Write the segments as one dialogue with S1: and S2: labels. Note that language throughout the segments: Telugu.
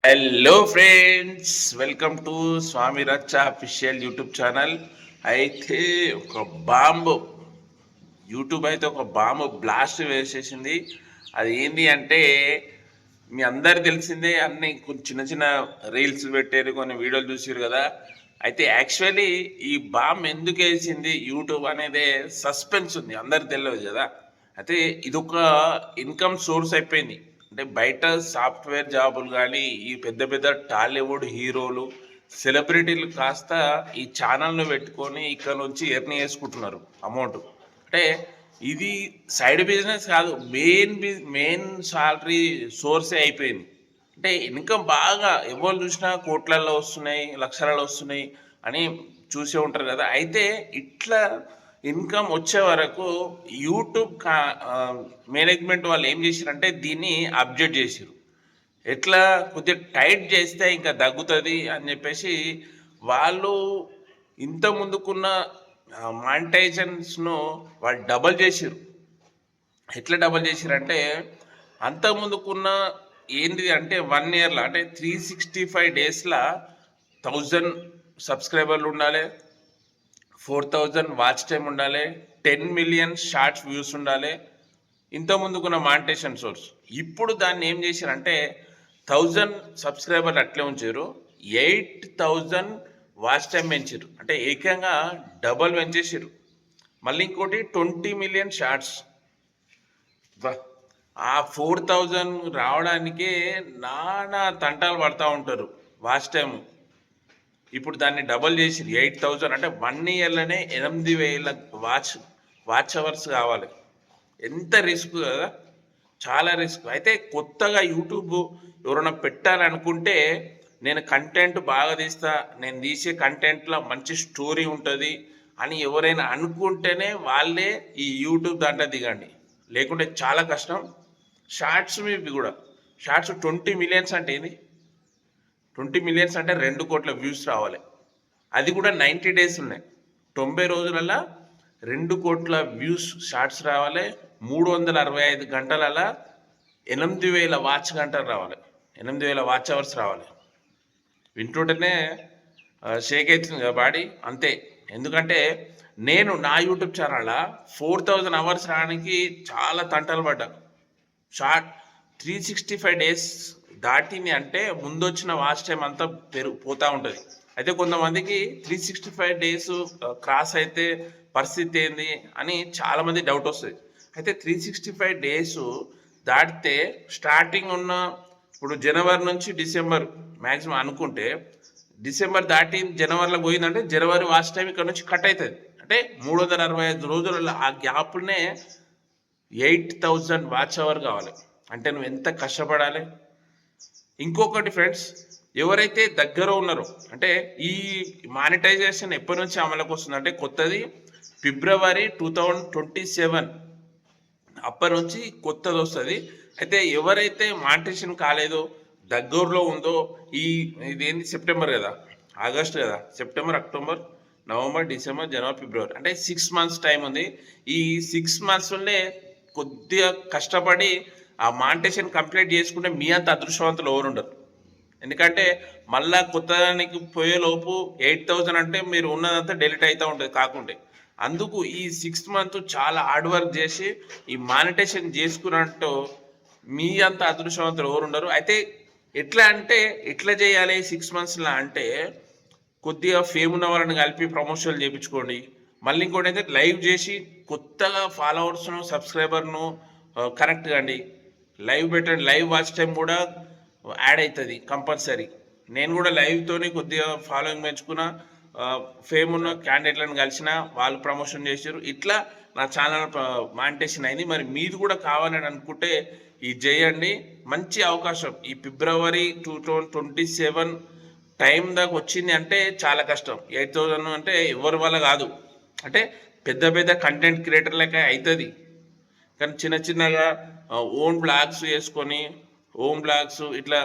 S1: హలో ఫ్రెండ్స్, వెల్కమ్ టు స్వామి రచ్చ అఫీషియల్ యూట్యూబ్ ఛానల్. అయితే ఒక బాంబు యూట్యూబ్ అయితే ఒక బాంబు బ్లాస్ట్ వేసేసింది. అది ఏంటి అంటే మీ అందరు తెలిసిందే, అన్ని చిన్న చిన్న రీల్స్ పెట్టారు, కొన్ని వీడియోలు చూసారు కదా. అయితే యాక్చువల్లీ ఈ బాంబు ఎందుకు వేసింది యూట్యూబ్ అనేది సస్పెన్స్ ఉంది, అందరు తెలియదు కదా. అయితే ఇదొక ఇన్కమ్ సోర్స్ అయిపోయింది. అంటే బయట సాఫ్ట్వేర్ జాబులు కానీ ఈ పెద్ద పెద్ద టాలీవుడ్ హీరోలు సెలబ్రిటీలు కాస్త ఈ ఛానల్ను పెట్టుకొని ఇక్కడ నుంచి ఎర్న్ చేసుకుంటున్నారు అమౌంట్. అంటే ఇది సైడ్ బిజినెస్ కాదు, మెయిన్ సాలరీ సోర్సే అయిపోయింది. అంటే ఇన్కమ్ బాగా ఎవరు చూసినా కోట్లలో వస్తున్నాయి, లక్షలలో వస్తున్నాయి అని చూసే ఉంటారు కదా. అయితే ఇట్లా ఇన్కమ్ వచ్చే వరకు యూట్యూబ్ మేనేజ్మెంట్ వాళ్ళు ఏం చేశారంటే దీన్ని అప్డేట్ చేసారు. ఎట్లా కొద్దిగా టైట్ చేస్తే ఇంకా తగ్గుతుంది అని చెప్పేసి వాళ్ళు ఇంత ముందుకున్న మానిటైజేషన్స్ను వాళ్ళు డబల్ చేసారు. ఎట్లా డబల్ చేసారంటే అంత ముందుకున్న ఏంటి అంటే 1 ఇయర్లో అంటే 365 డేస్లో 1000 సబ్స్క్రైబర్లు ఉండాలి, 4000 వాచ్ టైం ఉండాలి, 10 మిలియన్ షార్ట్స్ వ్యూస్ ఉండాలి. ఇంత ముందుకున్న మానిటేషన్ సోర్స్. ఇప్పుడు దాన్ని ఏం చేశారంటే 1000 సబ్స్క్రైబర్లు అట్లే ఉంచారు, 8000 వాచ్ టైం పెంచారు. అంటే ఏకంగా డబల్ పెంచేసారు. మళ్ళీ ఇంకోటి 20 మిలియన్ షార్ట్స్. ఆ 4000 రావడానికే నానా తంటాలు పడతా ఉంటారు వాచ్ టైం. ఇప్పుడు దాన్ని డబల్ చేసి 8000 అంటే 1 ఇయర్లోనే 8000 వాచ్ అవర్స్ కావాలి. ఎంత రిస్క్ కదా, చాలా రిస్క్. అయితే కొత్తగా యూట్యూబ్ ఎవరైనా పెట్టాలనుకుంటే నేను కంటెంట్ బాగా తీస్తా, నేను తీసే కంటెంట్లో మంచి స్టోరీ ఉంటుంది అని ఎవరైనా అనుకుంటేనే వాళ్ళే ఈ యూట్యూబ్ దాంట్లో దిగండి, లేకుంటే చాలా కష్టం. షార్ట్స్ ఇవి కూడా షార్ట్స్ 20 మిలియన్స్ అంటే ఏంది? 20 మిలియన్స్ అంటే 2 కోట్ల వ్యూస్ రావాలి. అది కూడా 90 డేస్ ఉన్నాయి, 90 రోజులలో 2 కోట్ల వ్యూస్ షార్ట్స్ రావాలి. 365 గంటలలో 8000 వాచ్ గంటలు రావాలి, 8000 వాచ్ అవర్స్ రావాలి. వింటుంటేనే షేక్ అవుతుంది కదా బాడీ. అంతే. ఎందుకంటే నేను నా యూట్యూబ్ ఛానల్లో 4000 అవర్స్ రావడానికి చాలా తంటలు పడ్డా. షార్ట్ 365 డేస్ దాటింది అంటే ముందు వచ్చిన వాచ్ టైం అంతా పోతూ ఉంటుంది. అయితే కొంతమందికి 365 డేస్ క్రాస్ అయితే పరిస్థితి ఏంది అని చాలామంది డౌట్ వస్తుంది. అయితే 365 డేస్ దాటితే స్టార్టింగ్ ఉన్న ఇప్పుడు జనవరి నుంచి డిసెంబర్ మ్యాక్సిమం అనుకుంటే, డిసెంబర్ దాటి జనవరిలో పోయిందంటే జనవరి వాచ్ టైం ఇక్కడ నుంచి కట్ అవుతుంది. అంటే 365 రోజులలో ఆ గ్యాప్నే 8000 వాచ్ అవర్ కావాలి. అంటే నువ్వు ఎంత కష్టపడాలి. ఇంకొకటి ఫ్రెండ్స్, ఎవరైతే దగ్గర ఉన్నారో అంటే ఈ మానిటైజేషన్ ఎప్పటి నుంచి అమలుకి వస్తుందంటే కొత్తది ఫిబ్రవరి 2027 అప్పటి నుంచి కొత్తది వస్తుంది. అయితే ఎవరైతే మానిటైజేషన్ కాలేదో, దగ్గరలో ఉందో, ఇదేంటి సెప్టెంబర్ కదా, ఆగస్ట్ కదా, సెప్టెంబర్, అక్టోబర్, నవంబర్, డిసెంబర్, జనవరి, ఫిబ్రవరి అంటే 6 మంత్స్ టైం ఉంది. ఈ 6 మంత్స్లోనే కొద్దిగా కష్టపడి ఆ మానిటైజేషన్ కంప్లీట్ చేసుకుంటే మీ అంత అదృష్టవంతులు ఎవరు ఉండరు. ఎందుకంటే మళ్ళా కొత్తదానికి పోయేలోపు 8000 అంటే మీరు ఉన్నదంతా డెలిట్ అవుతూ ఉంటుంది కాకుంటే. అందుకు ఈ 6 మంత్ చాలా హార్డ్ వర్క్ చేసి ఈ మానిటైజేషన్ చేసుకున్నట్టు మీ అంత అదృష్టవంతులు ఎవరు ఉండరు. అయితే ఎట్లా చేయాలి 6 మంత్స్లో అంటే కొద్దిగా ఫేమ్ ఉన్న వాళ్ళని కలిపి ప్రమోషన్లు చేయించుకోండి. మళ్ళీ ఇంకోటి అయితే లైవ్ చేసి కొత్తగా ఫాలోవర్స్ను, సబ్స్క్రైబర్ను కనెక్ట్ కండి. లైవ్ పెట్టండి, లైవ్ వాచ్ టైం కూడా యాడ్ అవుతుంది కంపల్సరీ. నేను కూడా లైవ్తోని కొద్దిగా ఫాలోయింగ్ పెంచుకున్న, ఫేమ్ ఉన్న క్యాండిడేట్లను కలిసిన, వాళ్ళు ప్రమోషన్ చేశారు. ఇట్లా నా ఛానల్ మానిటైజేషన్ అయింది. మరి మీది కూడా కావాలని అనుకుంటే ఇది చేయండి. మంచి అవకాశం. ఈ ఫిబ్రవరి 2027 టైం దాకా వచ్చింది అంటే చాలా కష్టం. 8000 అంటే ఎవరి వల్ల కాదు. అంటే పెద్ద పెద్ద కంటెంట్ క్రియేటర్లకే అవుతుంది, కానీ చిన్న చిన్నగా ఓన్ బ్లాగ్స్ చేసుకొని, ఇట్లా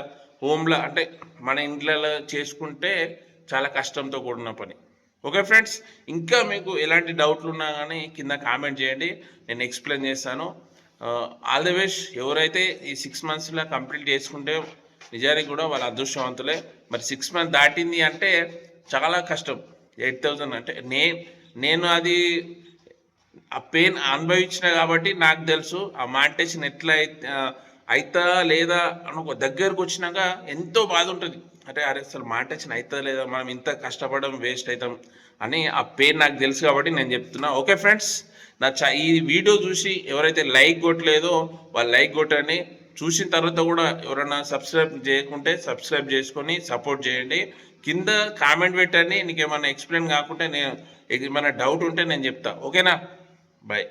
S1: అంటే మన ఇంట్లో చేసుకుంటే చాలా కష్టంతో కూడిన పని. ఓకే ఫ్రెండ్స్, ఇంకా మీకు ఎలాంటి డౌట్లు ఉన్నా కానీ కింద కామెంట్ చేయండి, నేను ఎక్స్ప్లెయిన్ చేస్తాను. All the best. ఎవరైతే ఈ 6 మంత్స్లో కంప్లీట్ చేసుకుంటే నిజానికి కూడా వాళ్ళ అదృష్టవంతులే. మరి 6 మంత్ దాటింది అంటే చాలా కష్టం. 8,000 అంటే నేను అది ఆ పెయిన్ అనుభవించిన కాబట్టి నాకు తెలుసు ఆ మానిటైజేషన్ ఎట్లా అవుతా లేదా అని ఒక దగ్గరకు వచ్చినాక ఎంతో బాధ ఉంటుంది. అంటే అరే అసలు మానిటైజేషన్ అవుతుందా లేదా, మనం ఇంత కష్టపడడం వేస్ట్ అవుతాం అని ఆ పెయిన్ నాకు తెలుసు కాబట్టి నేను చెప్తున్నా. ఓకే ఫ్రెండ్స్, ఈ వీడియో చూసి ఎవరైతే లైక్ కొట్టలేదో వాళ్ళు లైక్ కొట్టండి. చూసిన తర్వాత కూడా ఎవరైనా సబ్స్క్రైబ్ చేయకుంటే సబ్స్క్రైబ్ చేసుకొని సపోర్ట్ చేయండి. కింద కామెంట్ పెట్టండి, నీకు ఏమైనా ఎక్స్ప్లెయిన్ కాకుంటే నేను ఏమైనా డౌట్ ఉంటే నేను చెప్తా. ఓకేనా? బాయ్.